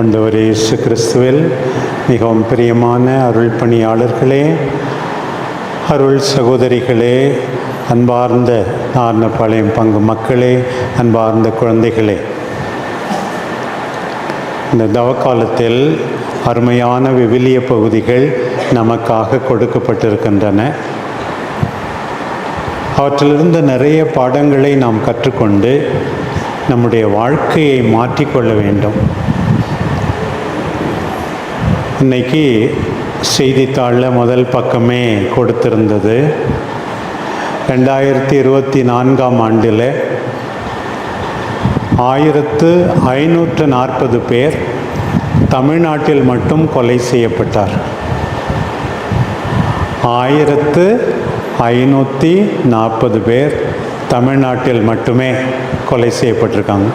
ஆண்டவர் இயேசு கிறிஸ்துவில் மிகவும் பிரியமான அருள் பணியாளர்களே, அருள் சகோதரிகளே, அன்பார்ந்த நார்னபாளையம் பங்கு மக்களே, அன்பார்ந்த குழந்தைகளே, இந்த தவக்காலத்தில் அருமையான விவிலிய பகுதிகள் நமக்காக கொடுக்கப்பட்டிருக்கின்றன. அவற்றிலிருந்து நிறைய பாடங்களை நாம் கற்றுக்கொண்டு நம்முடைய வாழ்க்கையை மாற்றிக்கொள்ள வேண்டும். இன்னைக்கு செய்தித்தாளில் முதல் பக்கமே கொடுத்திருந்தது, 2024ஆம் ஆண்டில் 1540 பேர் தமிழ்நாட்டில் மட்டும் கொலை செய்யப்பட்டார். 1540 பேர் தமிழ்நாட்டில் மட்டுமே கொலை செய்யப்பட்டிருக்காங்க.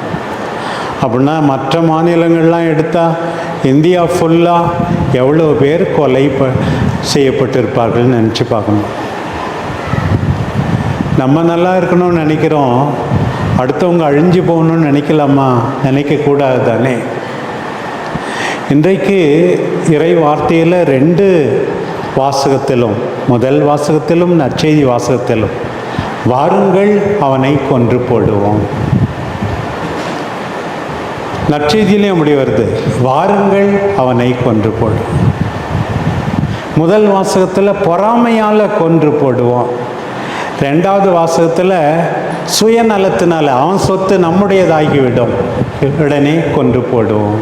அப்படின்னா மற்ற மாநிலங்கள்லாம் எடுத்தால் இந்தியா ஃபுல்லாக எவ்வளோ பேர் கொலை செய்யப்பட்டிருப்பார்கள்னு நினச்சி பார்க்கணும். நம்ம நல்லா இருக்கணும்னு நினைக்கிறோம், அடுத்தவங்க அழிஞ்சு போகணும்னு நினைக்கலாமா? நினைக்கக்கூடாது தானே. இன்றைக்கு இறை வார்த்தையில் 2 வாசகத்திலும், முதல் வாசகத்திலும் நற்செய்தி வாசகத்திலும், வாருங்கள் அவனை கொன்று போடுவோம். நற்செய்தியிலே அப்படி வருது, வாருங்கள் அவனை கொன்று போடுவோம். முதல் வாசகத்தில் பொறாமையால் கொன்று போடுவோம். 2வது வாசகத்தில் சுயநலத்தினால அவன் சொத்து நம்முடையதாகிவிடும், உடனே கொன்று போடுவோம்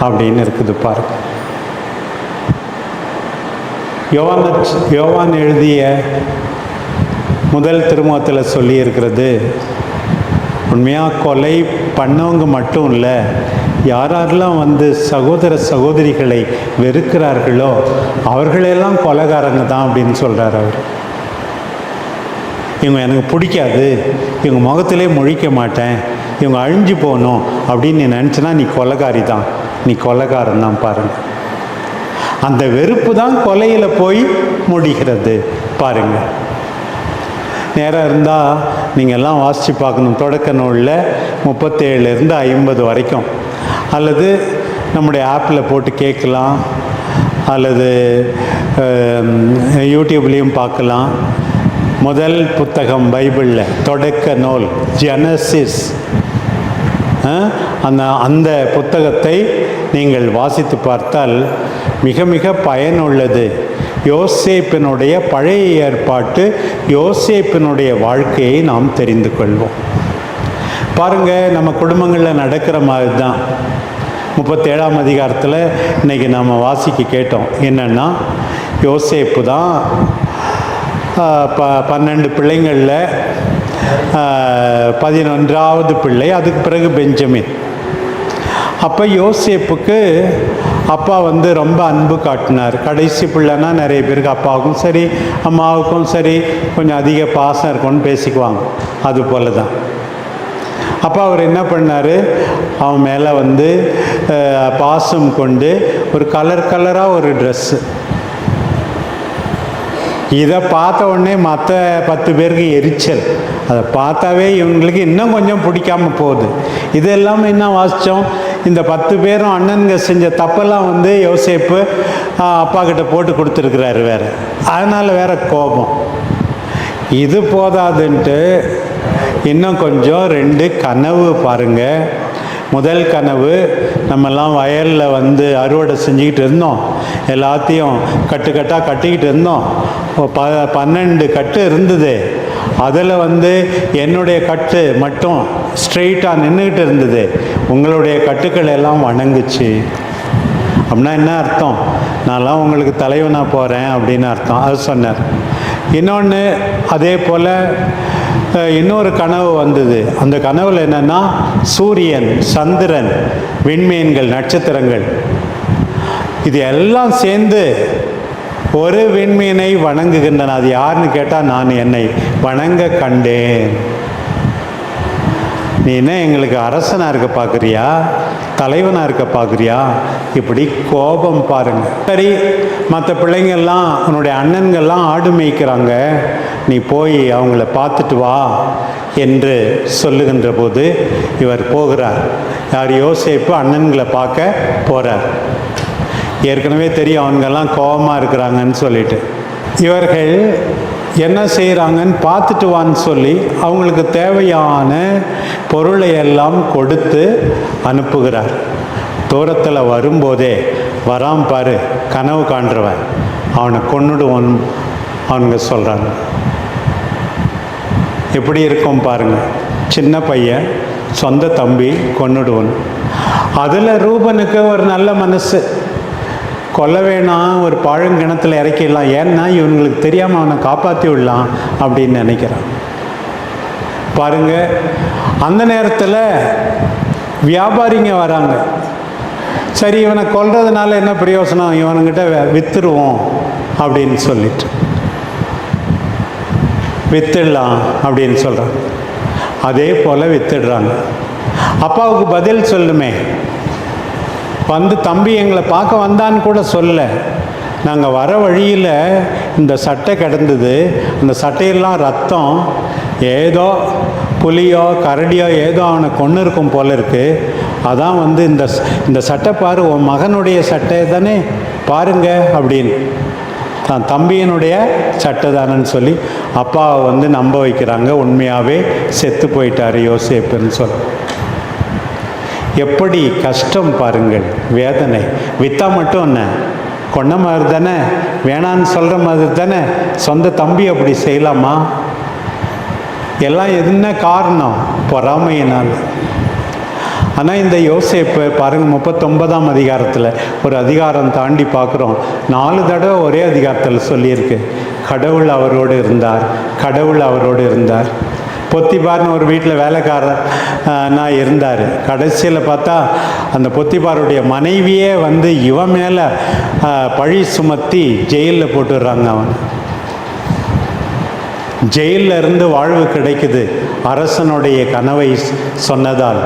அப்படின்னு இருக்குது பாருங்க. யோவான் எழுதிய முதல் திருமுகத்தில் சொல்லி இருக்கிறது, உண்மையாக கொலை பண்ணவங்க மட்டும் இல்லை, யாரெல்லாம் சகோதர சகோதரிகளை வெறுக்கிறார்களோ அவர்களெல்லாம் கொலைகாரங்க தான் அப்படின்னு சொல்கிறார் அவர். இவங்க எனக்கு பிடிக்காது, இவங்க முகத்திலே முழிக்க மாட்டேன், இவங்க அழிஞ்சு போகணும் அப்படின்னு நீ நினச்சினா நீ கொலைகாரி தான், நீ கொலைகாரன் தான். பாருங்கள், அந்த வெறுப்பு தான் கொலையில் போய் முடிகிறது. பாருங்கள், நேரம் இருந்தால் நீங்கள் எல்லாம் வாசித்து பார்க்கணும். தொடக்க நூலில் 37லேருந்து 50 வரைக்கும், அல்லது நம்முடைய ஆப்பில் போட்டு கேட்கலாம், அல்லது யூடியூப்லேயும் பார்க்கலாம். முதல் புத்தகம் பைபிளில் தொடக்க நூல் ஜெனசிஸ், அந்த புத்தகத்தை நீங்கள் வாசித்து பார்த்தால் மிக மிக பயனுள்ளது. யோசேப்பினுடைய பழைய ஏற்பாட்டு யோசேப்பினுடைய வாழ்க்கையை நாம் தெரிந்து கொள்வோம். பாருங்கள், நம்ம குடும்பங்களில் நடக்கிற மாதிரி தான் 37ஆம் அதிகாரத்தில் இன்றைக்கி நம்ம வாசிக்க கேட்டோம். என்னென்னா, யோசேப்பு தான் 12 பிள்ளைங்களில் 11வது பிள்ளை. அதுக்கு பிறகு பெஞ்சமின். அப்போ யோசேப்புக்கு அப்பா ரொம்ப அன்பு காட்டினார். கடைசி பிள்ளைன்னா நிறைய பேருக்கு அப்பாவுக்கும் சரி அம்மாவுக்கும் சரி கொஞ்சம் அதிக பாசம் இருக்கும்னு பேசிக்குவாங்க. அது போல தான் அப்பா அவர் என்ன பண்ணார், அவன் மேலே பாசம் கொண்டு ஒரு கலராக ஒரு ட்ரெஸ்ஸு, இதை பார்த்த உடனே மற்ற 10 பேருக்கு எரிச்சல். அதை பார்த்தாவே இவங்களுக்கு இன்னும் கொஞ்சம் பிடிக்காமல் போகுது. இதெல்லாம் என்ன வாசித்தோம், இந்த 10 பேரும் அண்ணனுங்க செஞ்ச தப்பெல்லாம் யோசேப்பு அப்பா கிட்ட போட்டு கொடுத்துருக்குறாரு வேறு. அதனால் வேற கோபம். இது போதாதுன்ட்டு இன்னும் கொஞ்சம் 2 கனவு பாருங்கள். முதல் கனவு, நம்மெல்லாம் வயலில் அறுவடை செஞ்சுக்கிட்டு இருந்தோம், எல்லாத்தையும் கட்டுக்கட்டாக கட்டிக்கிட்டு இருந்தோம். 12 கட்டு இருந்தது. அதில் என்னுடைய கட்டு மட்டும் ஸ்ட்ரெயிட்டாக நின்றுக்கிட்டு இருந்தது. உங்களுடைய கட்டுக்கள் எல்லாம் வணங்குச்சு. அப்படின்னா என்ன அர்த்தம்? நான்லாம் உங்களுக்கு தலைவனாக போகிறேன் அப்படின்னு அர்த்தம். அது சொன்னார். இன்னொன்று அதே போல் இன்னொரு கனவு வந்தது. அந்த கனவில் என்னென்னா, சூரியன், சந்திரன், விண்மீன்கள், நட்சத்திரங்கள் இது எல்லாம் சேர்ந்து ஒரு விண்மீனை வணங்குகின்றன. அது யாருன்னு கேட்டால், நான் என்னை வணங்க கண்டேன். நீ என்ன எங்களுக்கு அரசனாக இருக்க பார்க்குறியா, தலைவனாக இருக்க பார்க்குறியா? இப்படி கோபம் பாருங்க. சரி, மற்ற பிள்ளைங்கள்லாம் உன்னுடைய அண்ணன்கள்லாம் ஆடு மேய்க்கிறாங்க, நீ போய் அவங்கள பார்த்துட்டு வா, என்று சொல்லுகின்ற போது இவர் போகிறார். யார்? யோசேப்பு அண்ணன்களை பார்க்க போகிறார். ஏற்கனவே தெரியும் அவங்கெல்லாம் கோபமாக இருக்கிறாங்கன்னு சொல்லிட்டு. இவர்கள் என்ன செய்கிறாங்கன்னு பார்த்துட்டு வான்னு சொல்லி அவங்களுக்கு தேவையான பொருளை எல்லாம் கொடுத்து அனுப்புகிறார். தூரத்தில் வரும்போதே வரான் பாரு கனவு காண்றவன், அவனை கொன்னுடுவான் அவனுங்க சொல்கிறாங்க. எப்படி இருக்கும் பாருங்கள், சின்ன பையன் சொந்த தம்பி கொன்னுடுவன். அதில் ரூபனுக்கு ஒரு நல்ல மனசு, கொல்ல வேணாம், ஒரு பாழங்கிணத்தில் இறக்கிடலாம், ஏன்னா இவங்களுக்கு தெரியாமல் அவனை காப்பாற்றி விடலாம் அப்படின்னு நினைக்கிறான். பாருங்க, அந்த நேரத்தில் வியாபாரிங்க வராங்க. சரி, இவனை கொல்றதுனால என்ன பிரயோசனம், இவனுங்கிட்ட வித்துருவோம் அப்படின்னு சொல்லிட்டு வித்துடலாம் அப்படின்னு சொல்கிறாங்க. அதே போல் வித்துடுறாங்க. அப்பாவுக்கு பதில் சொல்லுமே, வந்து தம்பி எங்களை பார்க்க வந்தான்னு கூட சொல்ல. நாங்கள் வர வழியில் இந்த சட்டை கிடந்தது, அந்த சட்டையெல்லாம் ரத்தம், ஏதோ புலியோ கரடியோ ஏதோ அவனை கொன்று இருக்கும் போல இருக்குது. அதான் வந்து இந்த சட்டை பாரு, உன் மகனுடைய சட்டை தானே பாருங்க அப்படின்னு, தான் தம்பியனுடைய சட்டை தானேன்னு சொல்லி அப்பாவை வந்து நம்ப வைக்கிறாங்க. உண்மையாகவே செத்து போயிட்டார் யோசேப்புன்னு சொல்ல. எப்படி கஷ்டம் பாருங்கள், வேதனை. வித்தா மட்டும் என்ன, கொன்ன மாதிரி தானே, வேணான்னு சொல்கிற மாதிரி தானே. சொந்த தம்பி அப்படி செய்யலாமா? எல்லாம் என்ன காரணம்? பொறாமையினால். ஆனால் இந்த யோசேப்பு பாருங்கள், 39ஆம் அதிகாரத்தில் ஒரு அதிகாரம் தாண்டி பார்க்குறோம், 4 தடவை ஒரே அதிகாரத்தில் சொல்லியிருக்கு, கடவுள் அவரோடு இருந்தார், கடவுள் அவரோடு இருந்தார். பொத்திபார்னு ஒரு வீட்டில் வேலைக்காரனா இருந்தார். கடைசியில் பார்த்தா அந்த பொத்திபாருடைய மனைவியே வந்து இவன் மேலே பழி சுமத்தி ஜெயிலில் போட்டுடுறாங்க. அவன் ஜெயிலில் இருந்து வாழ்வு கிடைக்குது அரசனுடைய கனவை சொன்னதால்.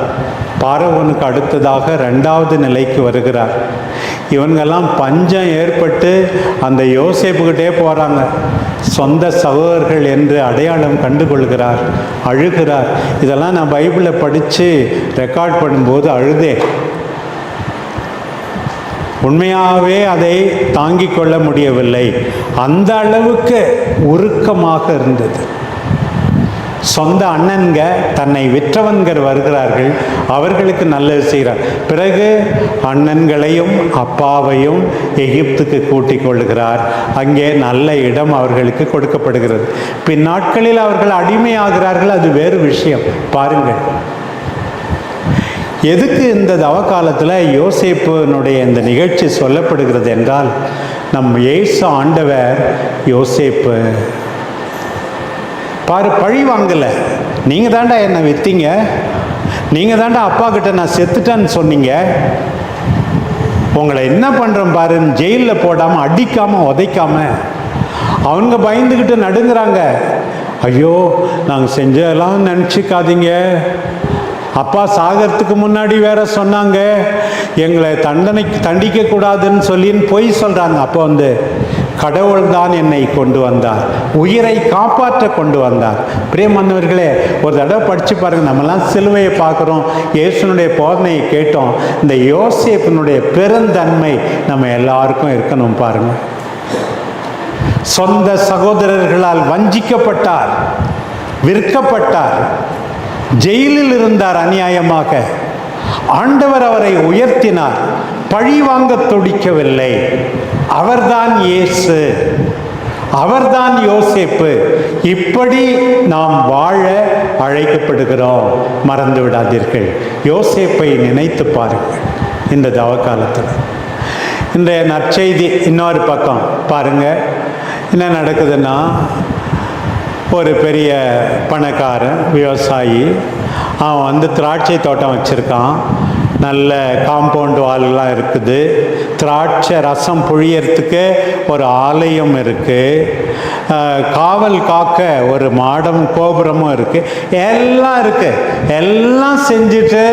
பார்வோனுக்கு அடுத்ததாக 2வது நிலைக்கு வருகிறார். இவங்கெல்லாம் பஞ்சம் ஏற்பட்டு அந்த யோசேப்புக்கிட்டே போகிறாங்க. சொந்த சகோதரர்கள் என்று அடையாளம் கண்டுகொள்கிறார், அழுகிறார். இதெல்லாம் நான் பைபிளை படித்து ரெக்கார்ட் பண்ணும்போது அழுதேன். உண்மையாகவே அதை தாங்கிக் கொள்ள முடியவில்லை. அந்த அளவுக்கு உருக்கமாக இருந்தது. சொந்த அண்ணன்க தன்னை விற்றவன்கள் வருகிறார்கள், அவர்களுக்கு நல்லது செய்கிறார். பிறகு அண்ணன்களையும் அப்பாவையும் எகிப்துக்கு கூட்டிக் கொள்கிறார். அங்கே நல்ல இடம் அவர்களுக்கு கொடுக்கப்படுகிறது. பின்னாட்களில் அவர்கள் அடிமையாகிறார்கள், அது வேறு விஷயம். பாருங்கள், எதுக்கு இந்த தவக்காலத்தில் யோசேப்பினுடைய இந்த நிகழ்ச்சி சொல்லப்படுகிறது என்றால், நம் இயேசு ஆண்டவர் யோசேப்பு பாரு பழி வாங்கலை. நீங்கள் தாண்டா என்னை விற்றீங்க, நீங்கள் தாண்டா அப்பா கிட்ட நான் செத்துட்டேன்னு சொன்னீங்க, உங்களை என்ன பண்ணுறோம் பாருன்னு ஜெயிலில் போடாமல் அடிக்காமல் உதைக்காமல். அவங்க பயந்துக்கிட்டு நடுங்கிறாங்க. ஐயோ, நாங்கள் செஞ்சதெல்லாம் நினச்சிக்காதீங்க, அப்பா சாகிறதுக்கு முன்னாடி வேற சொன்னாங்க எங்களை தண்டிக்க கூடாதுன்னு சொல்லின்னு பொய் சொல்கிறாங்க. அப்போ வந்து கடவுள் தான் என்னை கொண்டு வந்தார், உயிரை காப்பாற்ற கொண்டு வந்தார். பிரியமானவர்களே, ஒரு தடவை படித்து பாருங்கள். நம்மலாம் சிலுவையை பார்க்குறோம், இயேசுனுடைய போதனையை கேட்டோம். இந்த யோசேப்பினுடைய பெருந்தன்மை நம்ம எல்லாருக்கும் இருக்கணும். பாருங்கள், சொந்த சகோதரர்களால் வஞ்சிக்கப்பட்டார், விற்கப்பட்டார், ஜெயிலில் இருந்தார் அநியாயமாக. ஆண்டவர் அவரை உயர்த்தினார், பழி வாங்க துடிக்கவில்லை. அவர்தான் இயேசு, அவர்தான் யோசேப்பு. இப்படி நாம் வாழ அழைக்கப்படுகிறோம். மறந்து விடாதீர்கள், யோசேப்பை நினைத்து பாருங்கள். இந்த தவக்காலத்தில் இந்த நற்செய்தி இன்னொரு பக்கம் பாருங்கள். என்ன நடக்குதுன்னா, ஒரு பெரிய பணக்காரன் விவசாயி, அவன் வந்து திராட்சை தோட்டம் வச்சுருக்கான். நல்ல காம்பவுண்ட் வால்லாம் இருக்குது, திராட்சை ரசம் புழியறதுக்கு ஒரு ஆலயம் இருக்குது, காவல் காக்க ஒரு மாடம் கோபுரமும் இருக்குது, எல்லாம் இருக்குது. எல்லாம் செஞ்சுட்டு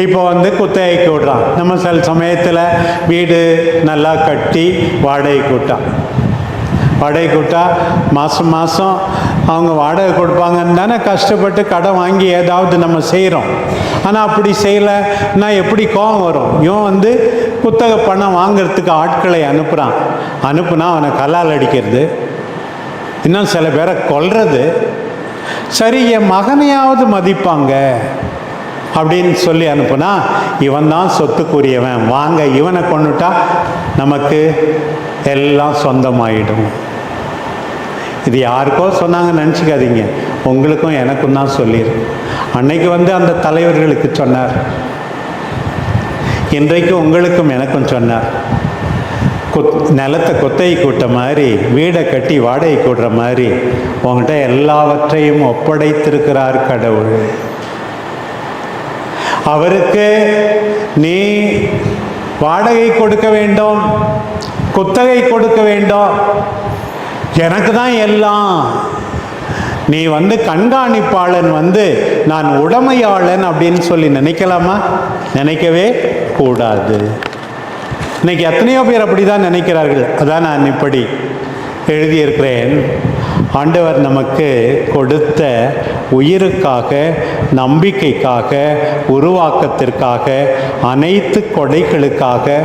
இப்போ வந்து குத்தகைக்கு விடுறான். நம்ம சில சமயத்தில் வீடு நல்லா கட்டி வாடகைக்கு விட்டான். வாடகை கூட்டா மாதம் மாதம் அவங்க வாடகை கொடுப்பாங்கன்னு தானே கஷ்டப்பட்டு கடன் வாங்கி ஏதாவது நம்ம செய்கிறோம். ஆனால் அப்படி செய்யலைன்னா எப்படி கோபம் வரும்? இவன் புத்தக பணம் வாங்கிறதுக்கு ஆட்களை அனுப்புனா அவனை கல்லால் அடிக்கிறது, இன்னும் சில பேரை கொல்றது. சரி, என் மகனையாவது மதிப்பாங்க அப்படின்னு சொல்லி அனுப்புனா இவன் தான் சொத்துக்குரியவன், வாங்க இவனை கொண்டுட்டா நமக்கு எல்லாம் சொந்தமாயிடும். இது யாருக்கோ சொன்னாங்க நினச்சிக்காதீங்க, உங்களுக்கும் எனக்கும் தான் சொல்லிடு. அன்னைக்கு அந்த தலைவர்களுக்கு சொன்னார், இன்றைக்கு உங்களுக்கும் எனக்கும் சொன்னார். நிலத்தை கொத்தையை கூட்ட மாதிரி, வீடை கட்டி வாடகை கூடுற மாதிரி உங்கள்கிட்ட எல்லாவற்றையும் ஒப்படைத்திருக்கிறார் கடவுள். அவருக்கு நீ வாடகை கொடுக்க வேண்டும், குத்தகை கொடுக்க வேண்டும், எனக்கு தான் எல்லாம். நீ கண்காணிப்பாளன், நான் உடைமையாளன் அப்படின்னு சொல்லி நினைக்கலாமா? நினைக்கவே கூடாது. இன்னைக்கு எத்தனையோ பேர் அப்படி தான் நினைக்கிறார்கள். அதான் நான் இப்படி எழுதியிருக்கிறேன். ஆண்டவர் நமக்கு கொடுத்த உயிருக்காக, நம்பிக்கைக்காக, உருவாக்கத்திற்காக, அனைத்து கொடைகளுக்காக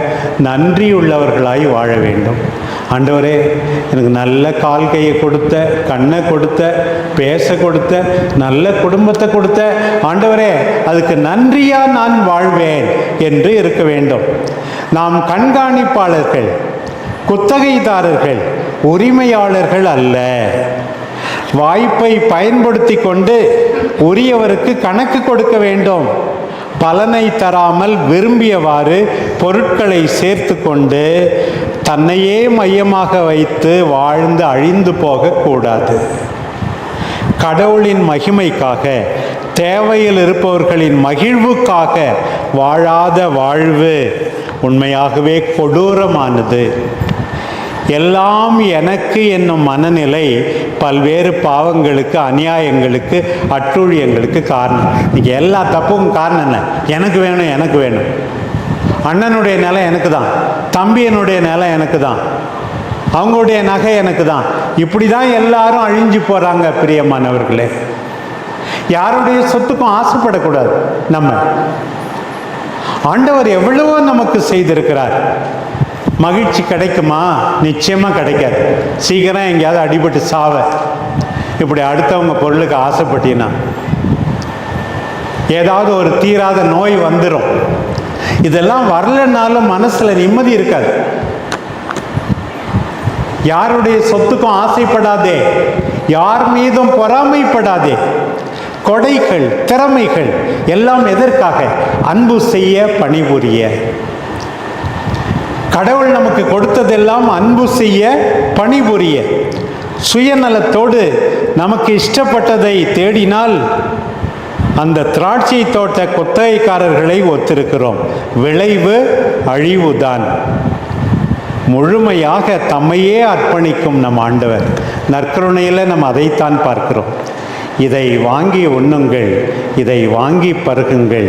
நன்றியுள்ளவர்களாய் வாழ வேண்டும். ஆண்டவரே, எனக்கு நல்ல கால் கையை கொடுத்த, கண்ணை கொடுத்த, பேச கொடுத்த, நல்ல குடும்பத்தை கொடுத்த ஆண்டவரே, அதுக்கு நன்றியா நான் வாழ்வேன் என்று இருக்க வேண்டும். நாம் கண்காணிப்பாளர்கள், குத்தகைதாரர்கள், உரிமையாளர்கள் அல்ல. வாய்ப்பை பயன்படுத்தி கொண்டு உரியவருக்கு கணக்கு கொடுக்க வேண்டும். பலனை தராமல் விரும்பியவாறு பொருட்களை சேர்த்து கொண்டு தன்னையே மையமாக வைத்து வாழ்ந்து அழிந்து போகக்கூடாது. கடவுளின் மகிமைக்காக, தேவையில் இருப்பவர்களின் மகிழ்வுக்காக வாழாத வாழ்வு உண்மையாகவே கொடூரமானது. எல்லாம் எனக்கு என்னும் மனநிலை பல்வேறு பாவங்களுக்கு, அநியாயங்களுக்கு, அட்டூழியங்களுக்கு காரணம். இன்றைக்கி எல்லா தப்புக்கும் காரணம் என்ன? எனக்கு வேணும், எனக்கு வேணும். அண்ணனுடைய நிலை எனக்கு தான், தம்பியனுடைய நிலை எனக்கு தான், அவங்களுடைய நகை எனக்கு தான். இப்படி தான் எல்லாரும் அழிஞ்சு போகிறாங்க. பிரியமானவர்களே, யாருடைய சொத்துக்கும் ஆசைப்படக்கூடாது. நம்ம ஆண்டவர் எவ்வளவோ நமக்கு செய்திருக்கிறார். மகிழ்ச்சி கிடைக்குமா? நிச்சயமாக கிடைக்காது. சீக்கிரம் எங்கேயாவது அடிபட்டு சாவ. இப்படி அடுத்தவங்க பொருளுக்கு ஆசைப்பட்டீங்கன்னா ஏதாவது ஒரு தீராத நோய் வந்துடும். இதெல்லாம் வரலனாலும் மனசில் நிம்மதி இருக்காது. யாருடைய சொத்துக்கும் ஆசைப்படாதே, யார் மீதும் பொறாமைப்படாதே. கொடைகள், திறமைகள் எல்லாம் எதற்காக? அன்பு செய்ய, பணிபுரிய. கடவுள் நமக்கு கொடுத்ததெல்லாம் அன்பு செய்ய, பணிபுரிய. சுயநலத்தோடு நமக்கு இஷ்டப்பட்டதை தேடினால் அந்த திராட்சை தோட்ட குத்தகைக்காரர்களை ஒத்திருக்கிறோம். விளைவு அழிவுதான். முழுமையாக தம்மையே அர்ப்பணிக்கும் நம் ஆண்டவர். நற்கருணையில் நம்ம அதைத்தான் பார்க்கிறோம். இதை வாங்கி உண்ணுங்கள், இதை வாங்கி பருகுங்கள்,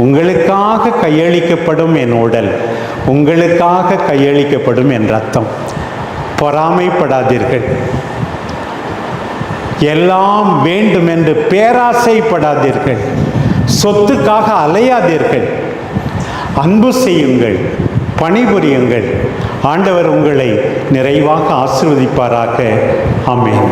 உங்களுக்காக கையளிக்கப்படும் என் உடல், உங்களுக்காக கையளிக்கப்படும் என் ரத்தம். பொறாமைப்படாதீர்கள். எல்லாம் வேண்டும் என்று பேராசைப்படாதீர்கள். சொத்துக்காக அலையாதீர்கள். அன்பு செய்யுங்கள், பணிபுரியுங்கள். ஆண்டவர் உங்களை நிறைவாக ஆசீர்வதிப்பாராக. ஆமென்.